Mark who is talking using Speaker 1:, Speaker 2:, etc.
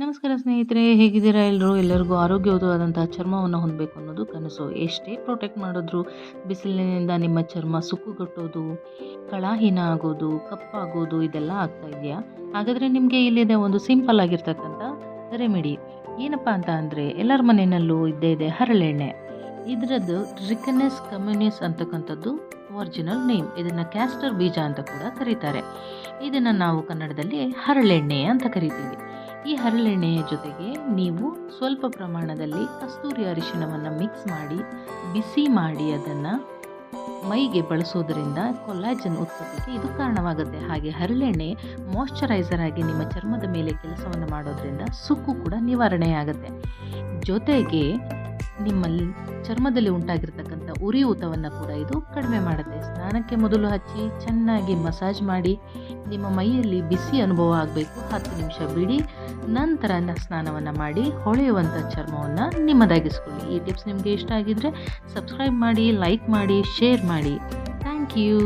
Speaker 1: ನಮಸ್ಕಾರ ಸ್ನೇಹಿತರೆ, ಹೇಗಿದ್ದೀರಾ ಎಲ್ಲರೂ? ಎಲ್ಲರಿಗೂ ಆರೋಗ್ಯಯುತವಾದಂತಹ ಚರ್ಮವನ್ನು ಹೊಂದಬೇಕು ಅನ್ನೋದು ಕನಸು. ಎಷ್ಟೇ ಪ್ರೊಟೆಕ್ಟ್ ಮಾಡಿದ್ರೂ ಬಿಸಿಲಿನಿಂದ ನಿಮ್ಮ ಚರ್ಮ ಸುಕ್ಕುಗಟ್ಟೋದು, ಕಳಾಹೀನ ಆಗೋದು, ಕಪ್ಪಾಗೋದು ಇದೆಲ್ಲ ಆಗ್ತಾ ಇದೆಯಾ? ಹಾಗಾದರೆ ನಿಮಗೆ ಇಲ್ಲಿದೆ ಒಂದು ಸಿಂಪಲ್ ಆಗಿರ್ತಕ್ಕಂಥ ರೆಮಿಡಿ. ಏನಪ್ಪ ಅಂತ ಅಂದರೆ, ಎಲ್ಲರ ಮನೆಯಲ್ಲೂ ಇದ್ದೇ ಇದೆ ಹರಳೆಣ್ಣೆ. ಇದರದ್ದು ರಿಕನೆಸ್ ಕಮ್ಯುನಿಸ್ ಅಂತಕ್ಕಂಥದ್ದು ಒರಿಜಿನಲ್ ನೇಮ್. ಇದನ್ನು ಕ್ಯಾಸ್ಟರ್ ಬೀಜ ಅಂತ ಕೂಡ ಕರೀತಾರೆ. ಇದನ್ನು ನಾವು ಕನ್ನಡದಲ್ಲಿ ಹರಳೆಣ್ಣೆ ಅಂತ ಕರಿತೀವಿ. ಈ ಹರಳೆಣ್ಣೆಯ ಜೊತೆಗೆ ನೀವು ಸ್ವಲ್ಪ ಪ್ರಮಾಣದಲ್ಲಿ ಕಸ್ತೂರಿ ಅರಿಶಿಣವನ್ನು ಮಿಕ್ಸ್ ಮಾಡಿ ಬಿಸಿ ಮಾಡಿ ಅದನ್ನು ಮೈಗೆ ಬಳಸೋದ್ರಿಂದ ಕೊಲ್ಲಾಜನ್ ಉತ್ಪತ್ತಿಗೆ ಇದು ಕಾರಣವಾಗುತ್ತೆ. ಹಾಗೆ ಹರಳೆಣ್ಣೆ ಮಾಯ್ಶ್ಚರೈಸರ್ ಆಗಿ ನಿಮ್ಮ ಚರ್ಮದ ಮೇಲೆ ಕೆಲಸವನ್ನು ಮಾಡೋದ್ರಿಂದ ಸುಕ್ಕು ಕೂಡ ನಿವಾರಣೆಯಾಗುತ್ತೆ. ಜೊತೆಗೆ ನಿಮ್ಮಲ್ಲಿ ಚರ್ಮದಲ್ಲಿ ಉಂಟಾಗಿರ್ತಕ್ಕಂಥ ಉರಿಯೂತವನ್ನು ಕೂಡ ಇದು ಕಡಿಮೆ ಮಾಡುತ್ತೆ. ಸ್ನಾನಕ್ಕೆ ಮೊದಲು ಹಚ್ಚಿ ಚೆನ್ನಾಗಿ ಮಸಾಜ್ ಮಾಡಿ ನಿಮ್ಮ ಮೈಯಲ್ಲಿ ಬಿಸಿ ಅನುಭವ ಆಗಬೇಕು. 10 ನಿಮಿಷ ಬಿಡಿ, ನಂತರ ಸ್ನಾನವನ್ನು ಮಾಡಿ ಹೊಳೆಯುವಂಥ ಚರ್ಮವನ್ನು ನಿಮ್ಮದಾಗಿಸ್ಕೊಳ್ಳಿ. ಈ ಟಿಪ್ಸ್ ನಿಮಗೆ ಇಷ್ಟ ಆಗಿದ್ದರೆ ಸಬ್ಸ್ಕ್ರೈಬ್ ಮಾಡಿ, ಲೈಕ್ ಮಾಡಿ, ಶೇರ್ ಮಾಡಿ. Thank you.